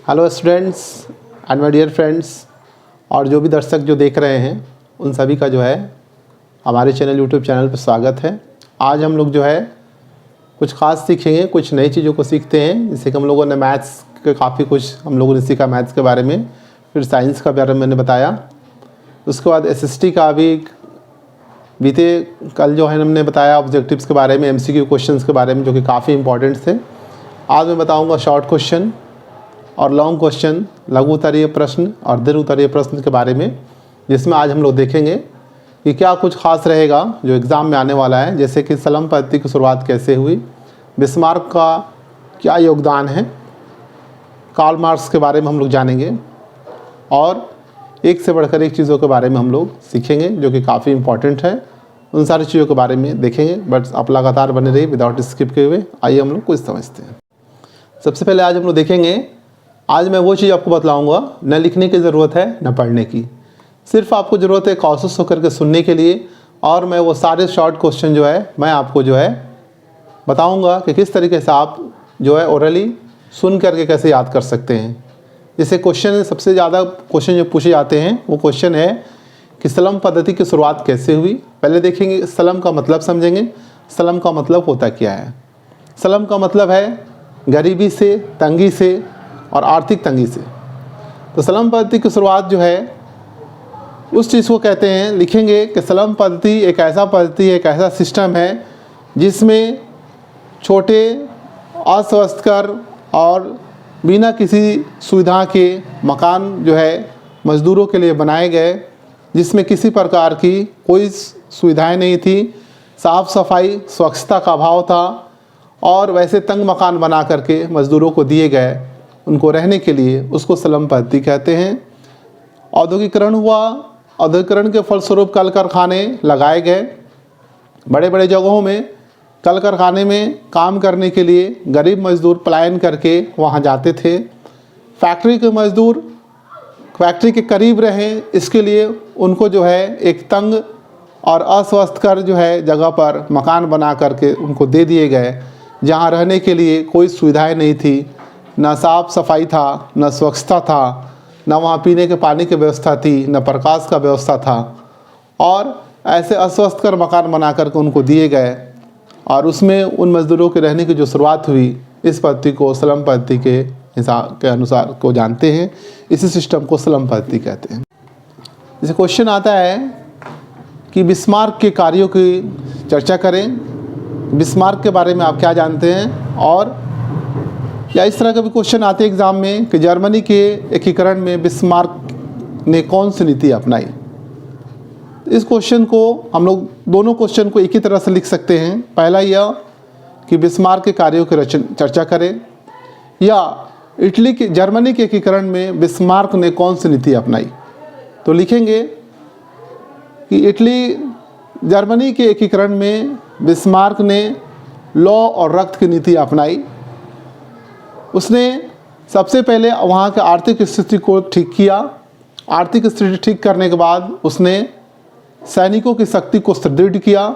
Hello students and my dear friends, और जो भी दर्शक जो देख रहे हैं उन सभी का जो है हमारे यूट्यूब चैनल पर स्वागत है। आज हम लोग जो है कुछ ख़ास सीखेंगे, कुछ नई चीज़ों को सीखते हैं। जैसे कि हम लोगों ने मैथ्स के काफ़ी कुछ हम लोगों ने सीखा मैथ्स के बारे में, फिर साइंस का बारे में मैंने बताया। उसके बाद एसएसटी का भी बीते कल जो है हमने बताया ऑब्जेक्टिव्स के बारे में, एमसीक्यू क्वेश्चंस के बारे में जो कि काफ़ी इंपॉर्टेंट थे। आज मैं बताऊंगा शॉर्ट क्वेश्चन और लॉन्ग क्वेश्चन, लघु उत्तरीय प्रश्न और दीर्घ उत्तरीय प्रश्न के बारे में, जिसमें आज हम लोग देखेंगे कि क्या कुछ खास रहेगा जो एग्ज़ाम में आने वाला है। जैसे कि सलम पद्धति की शुरुआत कैसे हुई, बिस्मार्क का क्या योगदान है, कार्ल मार्क्स के बारे में हम लोग जानेंगे और एक से बढ़कर एक चीज़ों के बारे में हम लोग सीखेंगे जो कि काफ़ी इंपॉर्टेंट है। उन सारी चीज़ों के बारे में देखेंगे, बट आप लगातार बने रहिए विदाउट स्किप किए हुए। आइए हम लोग कुछ समझते हैं। सबसे पहले आज हम लोग देखेंगे, आज मैं वो चीज़ आपको बतलाऊंगा, न लिखने की ज़रूरत है न पढ़ने की, सिर्फ आपको ज़रूरत है कॉन्शियस होकर के सुनने के लिए। और मैं वो सारे शॉर्ट क्वेश्चन जो है मैं आपको जो है बताऊंगा कि किस तरीके से आप जो है ओरली सुन करके कैसे याद कर सकते हैं। जैसे क्वेश्चन, सबसे ज़्यादा क्वेश्चन जो पूछे जाते हैं वो क्वेश्चन है कि सलम पद्धति की शुरुआत कैसे हुई। पहले देखेंगे सलम का मतलब समझेंगे। सलम का मतलब होता क्या है? सलम का मतलब है गरीबी से, तंगी से और आर्थिक तंगी से। तो सलम पद्धति की शुरुआत जो है उस चीज़ को कहते हैं, लिखेंगे कि सलम पद्धति एक ऐसा पद्धति, एक ऐसा सिस्टम है जिसमें छोटे, अस्वस्थकर और बिना किसी सुविधा के मकान जो है मज़दूरों के लिए बनाए गए, जिसमें किसी प्रकार की कोई सुविधाएं नहीं थी, साफ़ सफाई स्वच्छता का अभाव था और वैसे तंग मकान बना करके मज़दूरों को दिए गए उनको रहने के लिए। उसको सलम पद्धति कहते हैं। औद्योगिकरण हुआ, औद्योगिकरण के फलस्वरूप कल कारखाने लगाए गए। बड़े बड़े जगहों में कल कारखाने में काम करने के लिए गरीब मजदूर पलायन करके वहाँ जाते थे। फैक्ट्री के मजदूर फैक्ट्री के करीब रहें, इसके लिए उनको जो है एक तंग और अस्वस्थकर जो है जगह पर मकान बना करके उनको दे दिए गए, जहाँ रहने के लिए कोई सुविधाएं नहीं थी, न साफ़ सफाई था, न स्वच्छता था, न वहाँ पीने के पानी की व्यवस्था थी, न प्रकाश का व्यवस्था था। और ऐसे अस्वस्थकर मकान बना करके उनको दिए गए और उसमें उन मज़दूरों के रहने की जो शुरुआत हुई, इस पद्धति को सलम पद्धति के हिसाब के अनुसार को जानते हैं। इसी सिस्टम को सलम पद्धति कहते हैं। जैसे क्वेश्चन आता है कि बिस्मार्क के कार्यों की चर्चा करें, बिस्मार्क के बारे में आप क्या जानते हैं। और या इस तरह के भी क्वेश्चन आते हैं एग्ज़ाम में कि जर्मनी के एकीकरण में बिस्मार्क ने कौन सी नीति अपनाई। इस क्वेश्चन को हम लोग दोनों क्वेश्चन को एक ही तरह से लिख सकते हैं। पहला यह कि बिस्मार्क के कार्यों की चर्चा करें, या जर्मनी के एकीकरण में बिस्मार्क ने कौन सी नीति अपनाई। तो लिखेंगे कि जर्मनी के एकीकरण में बिस्मार्क ने लौ और रक्त की नीति अपनाई। उसने सबसे पहले वहाँ के आर्थिक स्थिति को ठीक किया। आर्थिक स्थिति ठीक करने के बाद उसने सैनिकों की शक्ति को सुदृढ़ किया।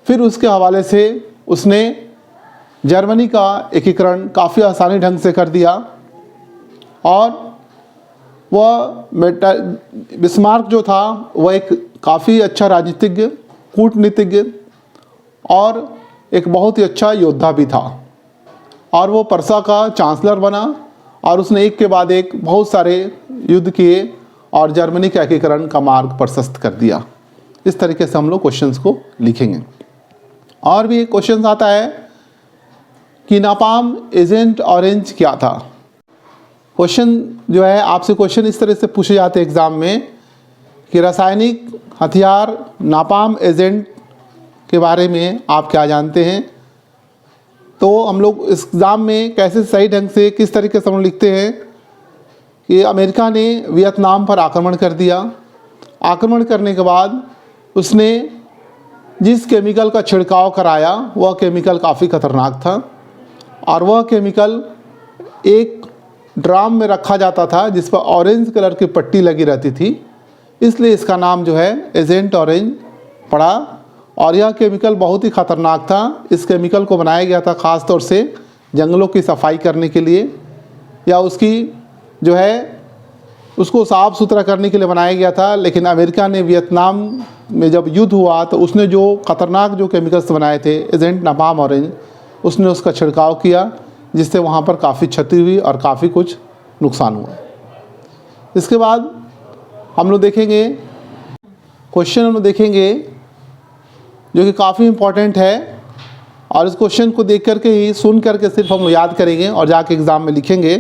फिर उसके हवाले से उसने जर्मनी का एकीकरण काफ़ी आसानी ढंग से कर दिया। और वह बिस्मार्क जो था वह एक काफ़ी अच्छा राजनीतिज्ञ, कूटनीतिज्ञ और एक बहुत ही अच्छा योद्धा भी था। और वो पर्सा का चांसलर बना और उसने एक के बाद एक बहुत सारे युद्ध किए और जर्मनी के एकीकरण का मार्ग प्रशस्त कर दिया। इस तरीके से हम लोग क्वेश्चंस को लिखेंगे। और भी एक क्वेश्चन आता है कि नापाम एजेंट ऑरेंज क्या था। क्वेश्चन जो है आपसे क्वेश्चन इस तरह से पूछे जाते हैं एग्ज़ाम में कि रासायनिक हथियार नापाम एजेंट के बारे में आप क्या जानते हैं। तो हम लोग इस एग्ज़ाम में कैसे सही ढंग से किस तरीके से हम लिखते हैं कि अमेरिका ने वियतनाम पर आक्रमण कर दिया। आक्रमण करने के बाद उसने जिस केमिकल का छिड़काव कराया वह केमिकल काफ़ी खतरनाक था और वह केमिकल एक ड्राम में रखा जाता था जिस पर ऑरेंज कलर की पट्टी लगी रहती थी, इसलिए इसका नाम जो है एजेंट ऑरेंज पड़ा। और यह केमिकल बहुत ही ख़तरनाक था। इस केमिकल को बनाया गया था ख़ास तौर से जंगलों की सफाई करने के लिए या उसकी जो है उसको साफ़ सुथरा करने के लिए बनाया गया था, लेकिन अमेरिका ने वियतनाम में जब युद्ध हुआ तो उसने जो ख़तरनाक जो केमिकल्स बनाए थे एजेंट नापाम ऑरेंज, उसने उसका छिड़काव किया, जिससे वहाँ पर काफ़ी क्षति हुई और काफ़ी कुछ नुकसान हुआ। इसके बाद हम लोग देखेंगे क्वेश्चन, हम लोग देखेंगे जो कि काफ़ी इम्पोर्टेंट है, और इस क्वेश्चन को देख करके ही सुन करके सिर्फ हम लोग याद करेंगे और जाके एग्ज़ाम में लिखेंगे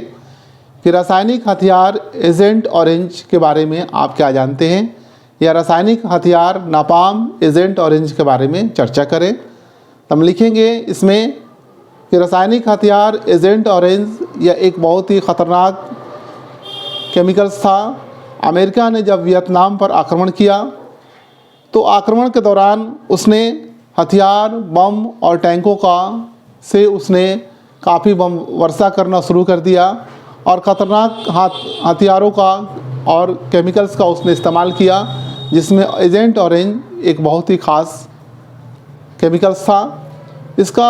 कि रासायनिक हथियार एजेंट ऑरेंज के बारे में आप क्या जानते हैं, या रासायनिक हथियार नापाम एजेंट ऑरेंज के बारे में चर्चा करें। तो हम लिखेंगे इसमें कि रासायनिक हथियार एजेंट ऑरेंज यह एक बहुत ही ख़तरनाक केमिकल्स था। अमेरिका ने जब वियतनाम पर आक्रमण किया तो आक्रमण के दौरान उसने हथियार, बम और टैंकों से उसने काफ़ी बम वर्षा करना शुरू कर दिया और ख़तरनाक हथियारों का और केमिकल्स का उसने इस्तेमाल किया, जिसमें एजेंट ऑरेंज एक बहुत ही ख़ास केमिकल्स था। इसका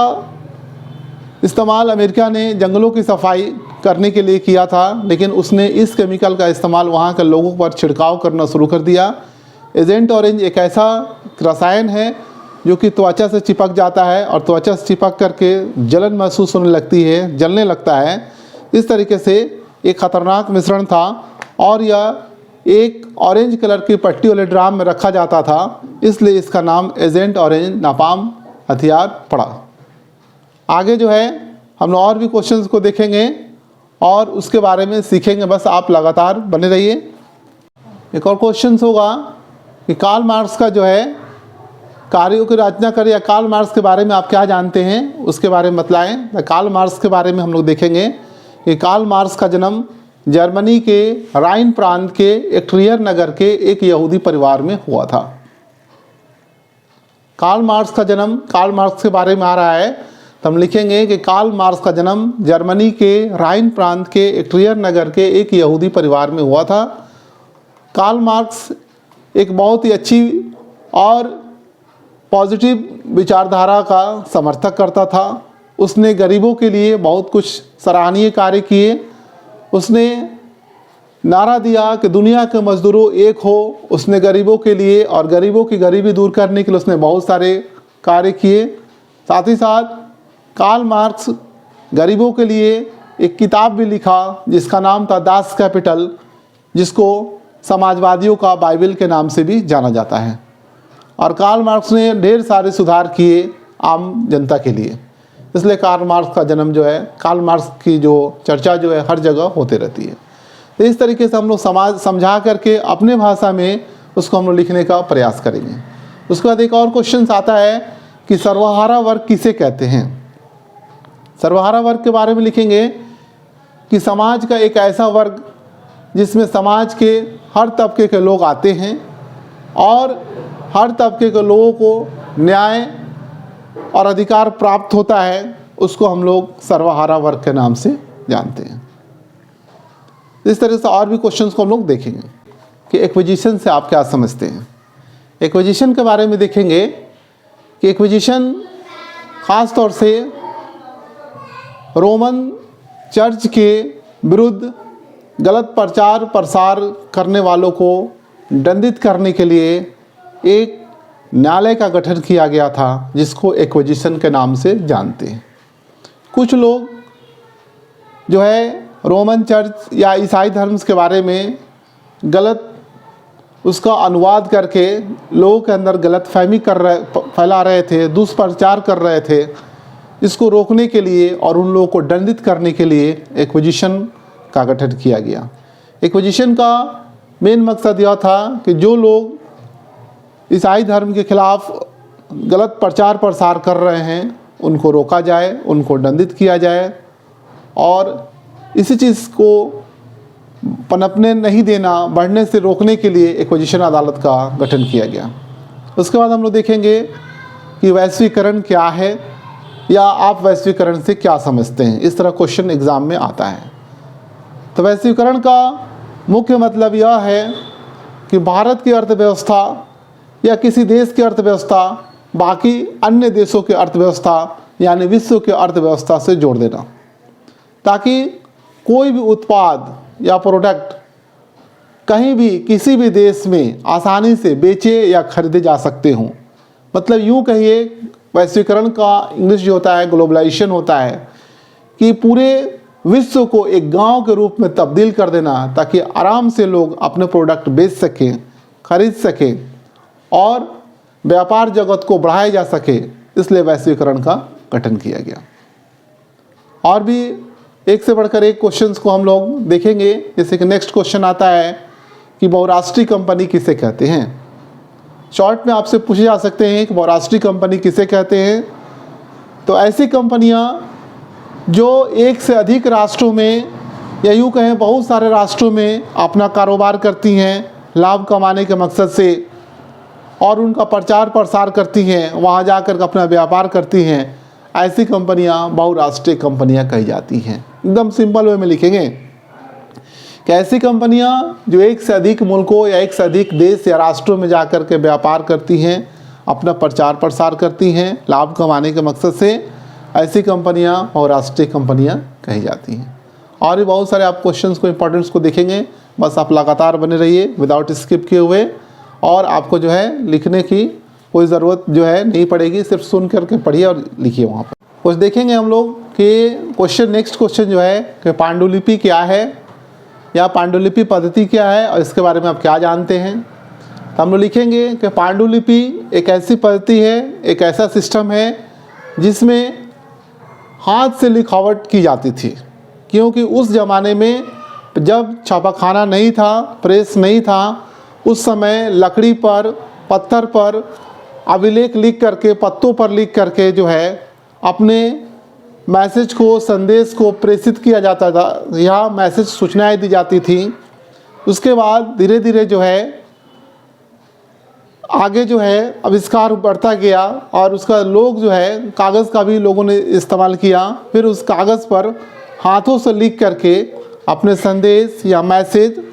इस्तेमाल अमेरिका ने जंगलों की सफाई करने के लिए किया था, लेकिन उसने इस केमिकल का इस्तेमाल वहाँ के लोगों पर छिड़काव करना शुरू कर दिया। एजेंट ऑरेंज एक ऐसा रसायन है जो कि त्वचा से चिपक जाता है और त्वचा से चिपक करके जलन महसूस होने लगती है, जलने लगता है। इस तरीके से एक ख़तरनाक मिश्रण था और यह एक ऑरेंज कलर की पट्टी वाले ड्राम में रखा जाता था, इसलिए इसका नाम एजेंट ऑरेंज नापाम हथियार पड़ा। आगे जो है हम और भी क्वेश्चंस को देखेंगे और उसके बारे में सीखेंगे, बस आप लगातार बने रहिए। एक और क्वेश्चन होगा कि कार्ल मार्क्स का जो है कार्यों की रचना करें, या कार्ल मार्क्स के बारे में आप क्या जानते हैं उसके बारे में बतलाएं। कार्ल मार्क्स के बारे में हम लोग देखेंगे कि कार्ल मार्क्स का जन्म जर्मनी के राइन प्रांत के एक ट्रियर नगर के एक यहूदी परिवार में हुआ था। कार्ल मार्क्स का जन्म, कार्ल मार्क्स के बारे में आ रहा है तो हम लिखेंगे कि कार्ल मार्क्स का जन्म जर्मनी के राइन प्रांत के एक ट्रियर नगर के एक यहूदी परिवार में हुआ था। कार्ल मार्क्स एक बहुत ही अच्छी और पॉजिटिव विचारधारा का समर्थक करता था। उसने गरीबों के लिए बहुत कुछ सराहनीय कार्य किए। उसने नारा दिया कि दुनिया के मजदूरों एक हो। उसने गरीबों के लिए और गरीबों की गरीबी दूर करने के लिए उसने बहुत सारे कार्य किए। साथ ही साथ कार्ल मार्क्स गरीबों के लिए एक किताब भी लिखा जिसका नाम था दास कैपिटल, जिसको समाजवादियों का बाइबल के नाम से भी जाना जाता है। और कार्ल मार्क्स ने ढेर सारे सुधार किए आम जनता के लिए, इसलिए कार्ल मार्क्स का जन्म जो है, कार्ल मार्क्स की जो चर्चा जो है हर जगह होती रहती है। तो इस तरीके से हम लोग समाज समझा करके अपने भाषा में उसको हम लोग लिखने का प्रयास करेंगे। उसके बाद एक और क्वेश्चन आता है कि सर्वहारा वर्ग किसे कहते हैं। सर्वहारा वर्ग के बारे में लिखेंगे कि समाज का एक ऐसा वर्ग जिसमें समाज के हर तबके के लोग आते हैं और हर तबके के लोगों को न्याय और अधिकार प्राप्त होता है, उसको हम लोग सर्वहारा वर्ग के नाम से जानते हैं। इस तरह से और भी क्वेश्चंस को हम लोग देखेंगे कि एक्विजिशन से आप क्या समझते हैं। एक्विजिशन के बारे में देखेंगे कि एक्विजिशन ख़ास तौर से रोमन चर्च के विरुद्ध गलत प्रचार प्रसार करने वालों को दंडित करने के लिए एक न्यायालय का गठन किया गया था, जिसको एक्विजिशन के नाम से जानते हैं। कुछ लोग जो है रोमन चर्च या ईसाई धर्म के बारे में गलत उसका अनुवाद करके लोगों के अंदर गलतफहमी फैला रहे थे, दुष्प्रचार कर रहे थे। इसको रोकने के लिए और उन लोगों को दंडित करने के लिए एक्विजिशन का गठन किया गया। एक्विजिशन का मेन मकसद यह था कि जो लोग ईसाई धर्म के खिलाफ गलत प्रचार प्रसार कर रहे हैं उनको रोका जाए, उनको दंडित किया जाए, और इसी चीज़ को पनपने नहीं देना, बढ़ने से रोकने के लिए एक्विजिशन अदालत का गठन किया गया। उसके बाद हम लोग देखेंगे कि वैश्वीकरण क्या है, या आप वैश्वीकरण से क्या समझते हैं। इस तरह क्वेश्चन एग्ज़ाम में आता है। तो वैश्वीकरण का मुख्य मतलब यह है कि भारत की अर्थव्यवस्था या किसी देश की अर्थव्यवस्था बाकी अन्य देशों की अर्थव्यवस्था यानी विश्व की अर्थव्यवस्था से जोड़ देना, ताकि कोई भी उत्पाद या प्रोडक्ट कहीं भी किसी भी देश में आसानी से बेचे या खरीदे जा सकते हों। मतलब यूँ कहिए, वैश्वीकरण का इंग्लिश जो होता है ग्लोबलाइजेशन होता है कि पूरे विश्व को एक गांव के रूप में तब्दील कर देना, ताकि आराम से लोग अपने प्रोडक्ट बेच सकें, खरीद सकें और व्यापार जगत को बढ़ाया जा सके। इसलिए वैश्वीकरण का गठन किया गया। और भी एक से बढ़कर एक क्वेश्चंस को हम लोग देखेंगे। जैसे कि नेक्स्ट क्वेश्चन आता है कि बहुराष्ट्रीय कंपनी किसे कहते हैं। शॉर्ट में आपसे पूछे जा सकते हैं कि बहुराष्ट्रीय कंपनी किसे कहते हैं। तो ऐसी कंपनियां जो एक से अधिक राष्ट्रों में या यूँ कहें बहुत सारे राष्ट्रों में अपना कारोबार करती हैं लाभ कमाने के मकसद से, और उनका प्रचार प्रसार करती हैं, वहाँ जाकर अपना व्यापार करती हैं, ऐसी कंपनियां बहुराष्ट्रीय कंपनियां कही जाती हैं। एकदम सिंपल वे में लिखेंगे कि ऐसी कंपनियां जो एक से अधिक मुल्कों या एक से अधिक देश या राष्ट्रों में जाकर के व्यापार करती हैं, अपना प्रचार प्रसार करती हैं लाभ कमाने के मकसद से, ऐसी कंपनियां बहुराष्ट्रीय कंपनियां कही जाती हैं। और भी बहुत सारे आप क्वेश्चंस को इंपॉर्टेंट्स को देखेंगे। बस आप लगातार बने रहिए विदाउट स्किप किए हुए, और आपको जो है लिखने की कोई ज़रूरत जो है नहीं पड़ेगी, सिर्फ सुन करके पढ़िए और लिखिए। वहाँ पर कुछ देखेंगे हम लोग कि क्वेश्चन, नेक्स्ट क्वेश्चन जो है कि पांडुलिपि क्या है या पांडुलिपि पद्धति क्या है और इसके बारे में आप क्या जानते हैं। तो हम लोग लिखेंगे कि पांडुलिपि एक ऐसी पद्धति है, एक ऐसा सिस्टम है जिसमें हाथ से लिखावट की जाती थी। क्योंकि उस ज़माने में जब छापाखाना नहीं था, प्रेस नहीं था, उस समय लकड़ी पर, पत्थर पर अभिलेख लिख करके, पत्तों पर लिख करके जो है अपने मैसेज को, संदेश को प्रेषित किया जाता था। यहाँ मैसेज सूचनाएं दी जाती थी। उसके बाद धीरे धीरे जो है आगे जो है आविष्कार बढ़ता गया और उसका लोग जो है कागज़ का भी लोगों ने इस्तेमाल किया। फिर उस कागज़ पर हाथों से लिख करके अपने संदेश या मैसेज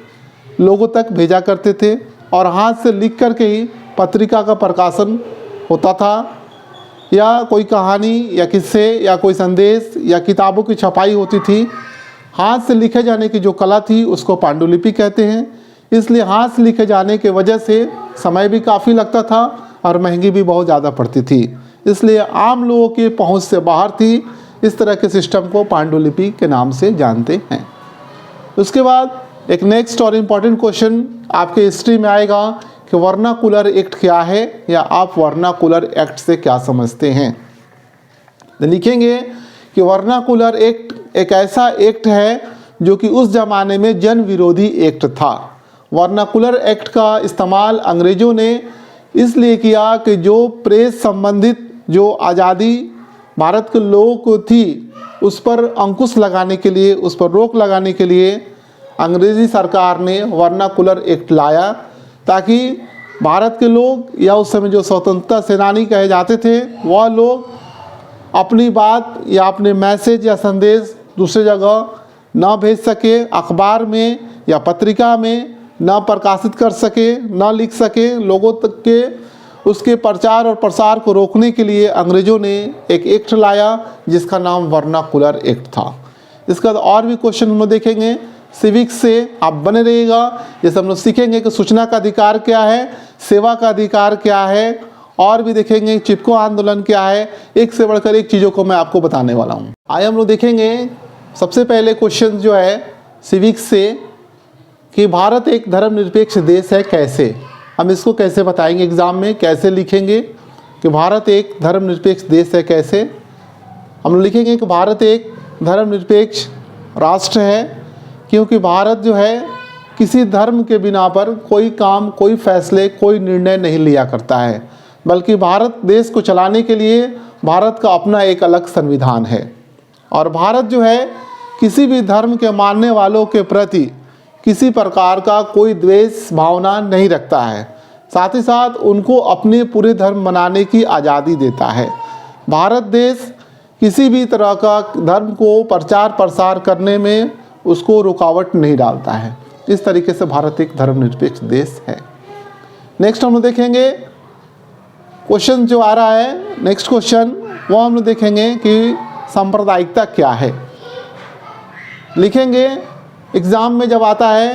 लोगों तक भेजा करते थे, और हाथ से लिख करके ही पत्रिका का प्रकाशन होता था, या कोई कहानी या किस्से या कोई संदेश या किताबों की छपाई होती थी। हाथ से लिखे जाने की जो कला थी उसको पांडुलिपि कहते हैं। इसलिए हाथ से लिखे जाने के वजह से समय भी काफ़ी लगता था और महंगी भी बहुत ज़्यादा पड़ती थी, इसलिए आम लोगों के पहुंच से बाहर थी। इस तरह के सिस्टम को पांडुलिपि के नाम से जानते हैं। उसके बाद एक नेक्स्ट और इम्पॉर्टेंट क्वेश्चन आपके हिस्ट्री में आएगा कि वर्नाकुलर एक्ट क्या है, या आप वर्नाकुलर एक्ट से क्या समझते हैं। तो लिखेंगे कि वर्नाकुलर एक्ट एक ऐसा एक्ट है जो कि उस ज़माने में जन विरोधी एक्ट था। वर्नाकुलर एक्ट का इस्तेमाल अंग्रेज़ों ने इसलिए किया कि जो प्रेस संबंधित जो आज़ादी भारत के लोगों को थी उस पर अंकुश लगाने के लिए, उस पर रोक लगाने के लिए अंग्रेज़ी सरकार ने वर्नाकुलर एक्ट लाया, ताकि भारत के लोग या उस समय जो स्वतंत्रता सेनानी कहे जाते थे वह लोग अपनी बात या अपने मैसेज या संदेश दूसरी जगह ना भेज सके, अखबार में या पत्रिका में ना प्रकाशित कर सके, ना लिख सके। लोगों तक के उसके प्रचार और प्रसार को रोकने के लिए अंग्रेज़ों ने एक एक्ट लाया जिसका नाम वर्नाकुलर एक्ट था। इसका और भी क्वेश्चन हम लोग देखेंगे सिविक्स से, आप बने रहिएगा। जैसे हम लोग सीखेंगे कि सूचना का अधिकार क्या है, सेवा का अधिकार क्या है, और भी देखेंगे चिपको आंदोलन क्या है। एक से बढ़कर एक चीज़ों को मैं आपको बताने वाला हूँ। आइए हम लोग देखेंगे सबसे पहले क्वेश्चन जो है सिविक्स से कि भारत एक धर्मनिरपेक्ष देश है कैसे। हम इसको कैसे बताएंगे एग्ज़ाम में, कैसे लिखेंगे कि भारत एक धर्मनिरपेक्ष देश है कैसे। हम लोग लिखेंगे कि भारत एक धर्मनिरपेक्ष राष्ट्र है, क्योंकि भारत जो है किसी धर्म के बिना पर कोई काम, कोई फैसले, कोई निर्णय नहीं लिया करता है, बल्कि भारत देश को चलाने के लिए भारत का अपना एक अलग संविधान है। और भारत जो है किसी भी धर्म के मानने वालों के प्रति किसी प्रकार का कोई द्वेष भावना नहीं रखता है, साथ ही साथ उनको अपने पूरे धर्म मनाने की आज़ादी देता है। भारत देश किसी भी तरह का धर्म को प्रचार प्रसार करने में उसको रुकावट नहीं डालता है। इस तरीके से भारत एक धर्मनिरपेक्ष देश है। नेक्स्ट हम लोग देखेंगे क्वेश्चन जो आ रहा है, नेक्स्ट क्वेश्चन वो हम लोग देखेंगे कि सांप्रदायिकता क्या है। लिखेंगे एग्ज़ाम में जब आता है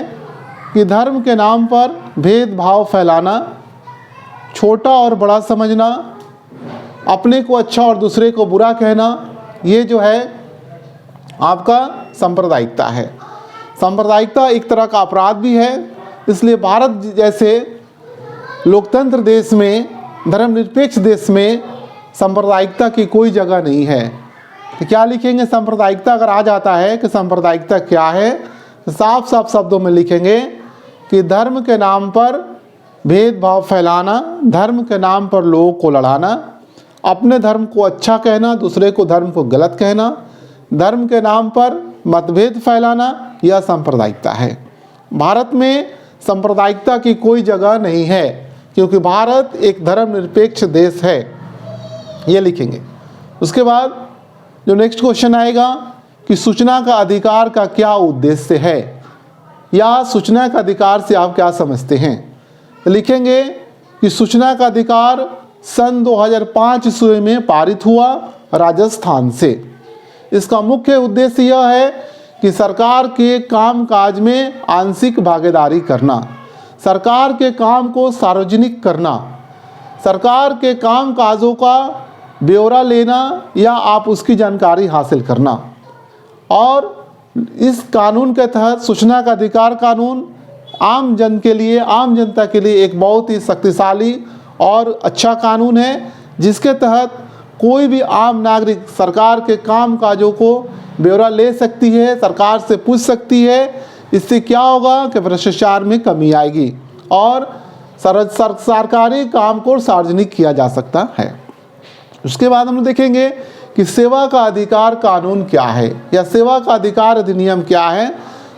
कि धर्म के नाम पर भेदभाव फैलाना, छोटा और बड़ा समझना, अपने को अच्छा और दूसरे को बुरा कहना, ये जो है आपका सांप्रदायिकता है। सांप्रदायिकता एक तरह का अपराध भी है, इसलिए भारत जैसे लोकतंत्र देश में, धर्मनिरपेक्ष देश में सांप्रदायिकता की कोई जगह नहीं है। तो क्या लिखेंगे सांप्रदायिकता अगर आ जाता है कि सांप्रदायिकता क्या है, तो साफ साफ शब्दों में लिखेंगे कि धर्म के नाम पर भेदभाव फैलाना, धर्म के नाम पर लोगों को लड़ाना, अपने धर्म को अच्छा कहना, दूसरे को धर्म को गलत कहना, धर्म के नाम पर मतभेद फैलाना, यह सांप्रदायिकता है। भारत में सांप्रदायिकता की कोई जगह नहीं है, क्योंकि भारत एक धर्मनिरपेक्ष देश है। ये लिखेंगे। उसके बाद जो नेक्स्ट क्वेश्चन आएगा कि सूचना का अधिकार का क्या उद्देश्य है, या सूचना का अधिकार से आप क्या समझते हैं। तो लिखेंगे कि सूचना का अधिकार सन 2005 ईस्वी में पारित हुआ राजस्थान से। इसका मुख्य उद्देश्य यह है कि सरकार के काम काज में आंशिक भागीदारी करना, सरकार के काम को सार्वजनिक करना, सरकार के काम काजों का ब्यौरा लेना या आप उसकी जानकारी हासिल करना। और इस कानून के तहत सूचना का अधिकार कानून आम जन के लिए, आम जनता के लिए एक बहुत ही शक्तिशाली और अच्छा कानून है, जिसके तहत कोई भी आम नागरिक सरकार के काम काजों को ब्यौरा ले सकती है, सरकार से पूछ सकती है। इससे क्या होगा कि भ्रष्टाचार में कमी आएगी और सरकारी काम को सार्वजनिक किया जा सकता है। उसके बाद हम देखेंगे कि सेवा का अधिकार कानून क्या है, या सेवा का अधिकार अधिनियम क्या है।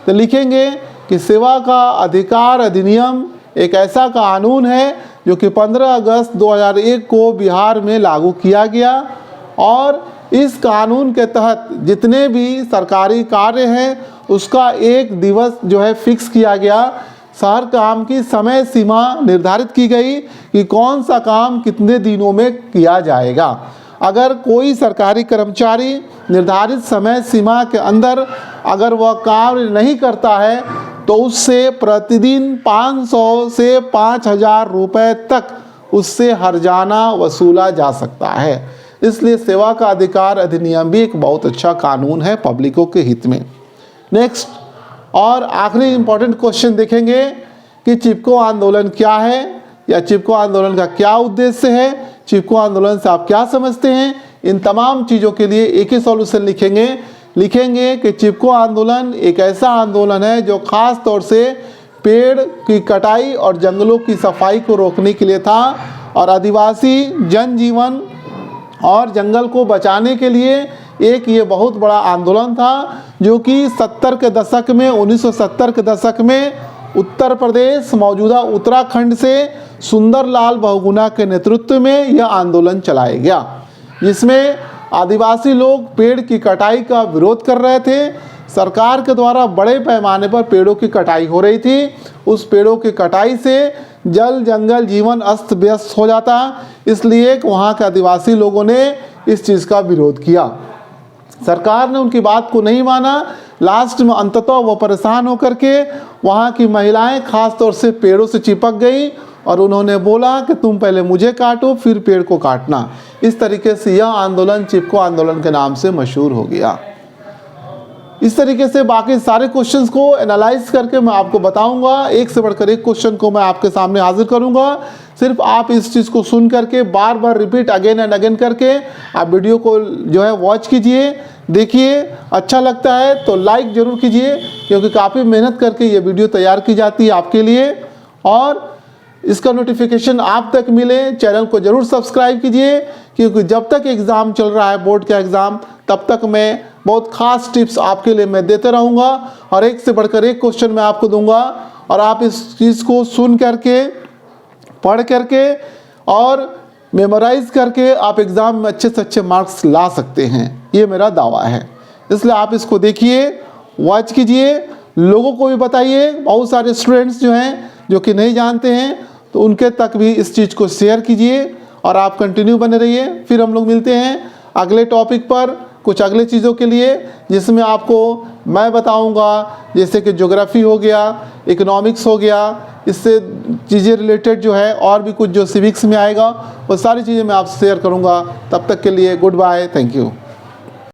तो लिखेंगे कि सेवा का अधिकार अधिनियम एक ऐसा कानून है जो कि 15 अगस्त 2001 को बिहार में लागू किया गया, और इस कानून के तहत जितने भी सरकारी कार्य हैं उसका एक दिवस जो है फिक्स किया गया। हर काम की समय सीमा निर्धारित की गई कि कौन सा काम कितने दिनों में किया जाएगा। अगर कोई सरकारी कर्मचारी निर्धारित समय सीमा के अंदर अगर वह कार्य नहीं करता है तो उससे प्रतिदिन 500 से 5000 रुपये तक उससे हर्जाना वसूला जा सकता है। इसलिए सेवा का अधिकार अधिनियम भी एक बहुत अच्छा कानून है पब्लिकों के हित में। नेक्स्ट और आखिरी इम्पोर्टेंट क्वेश्चन देखेंगे कि चिपको आंदोलन क्या है, या चिपको आंदोलन का क्या उद्देश्य है, चिपको आंदोलन से आप क्या समझते हैं। इन तमाम चीज़ों के लिए एक ही सॉल्यूशन लिखेंगे कि चिपको आंदोलन एक ऐसा आंदोलन है जो ख़ास तौर से पेड़ की कटाई और जंगलों की सफाई को रोकने के लिए था, और आदिवासी जनजीवन और जंगल को बचाने के लिए एक ये बहुत बड़ा आंदोलन था, जो कि 70 के दशक में 1970 के दशक में उत्तर प्रदेश मौजूदा उत्तराखंड से सुंदरलाल बहुगुणा के नेतृत्व में यह आंदोलन चलाया गया, जिसमें आदिवासी लोग पेड़ की कटाई का विरोध कर रहे थे। सरकार के द्वारा बड़े पैमाने पर पेड़ों की कटाई हो रही थी। उस पेड़ों की कटाई से जल जंगल जीवन अस्त व्यस्त हो जाता, इसलिए वहाँ के आदिवासी लोगों ने इस चीज़ का विरोध किया। सरकार ने उनकी बात को नहीं माना। लास्ट में अंततः वो परेशान होकर के वहाँ की महिलाएं खास तौर से पेड़ों से चिपक गई और उन्होंने बोला कि तुम पहले मुझे काटो फिर पेड़ को काटना। इस तरीके से यह आंदोलन चिपको आंदोलन के नाम से मशहूर हो गया। इस तरीके से बाकी सारे क्वेश्चंस को एनालाइज करके मैं आपको बताऊंगा, एक से बढ़कर एक क्वेश्चन को मैं आपके सामने हाजिर करूंगा। सिर्फ आप इस चीज़ को सुन करके बार बार रिपीट अगेन एंड अगेन करके आप वीडियो को जो है वॉच कीजिए, देखिए। अच्छा लगता है तो लाइक ज़रूर कीजिए, क्योंकि काफ़ी मेहनत करके ये वीडियो तैयार की जाती है आपके लिए, और इसका नोटिफिकेशन आप तक मिले चैनल को ज़रूर सब्सक्राइब कीजिए, क्योंकि जब तक एग्ज़ाम चल रहा है बोर्ड का एग्ज़ाम, तब तक मैं बहुत ख़ास टिप्स आपके लिए मैं देते रहूँगा, और एक से बढ़कर एक क्वेश्चन मैं आपको दूंगा, और आप इस चीज़ को सुन करके, पढ़ करके और मेमोराइज करके आप एग्ज़ाम में अच्छे से अच्छे मार्क्स ला सकते हैं। ये मेरा दावा है। इसलिए आप इसको देखिए, वॉच कीजिए, लोगों को भी बताइए। बहुत सारे स्टूडेंट्स जो हैं जो कि नहीं जानते हैं, तो उनके तक भी इस चीज़ को शेयर कीजिए, और आप कंटिन्यू बने रहिए। फिर हम लोग मिलते हैं अगले टॉपिक पर, कुछ अगले चीज़ों के लिए, जिसमें आपको मैं बताऊंगा, जैसे कि ज्योग्राफी हो गया, इकोनॉमिक्स हो गया, इससे चीज़ें रिलेटेड जो है, और भी कुछ जो सिविक्स में आएगा वो सारी चीज़ें मैं आपसे शेयर करूंगा। तब तक के लिए गुड बाय, थैंक यू।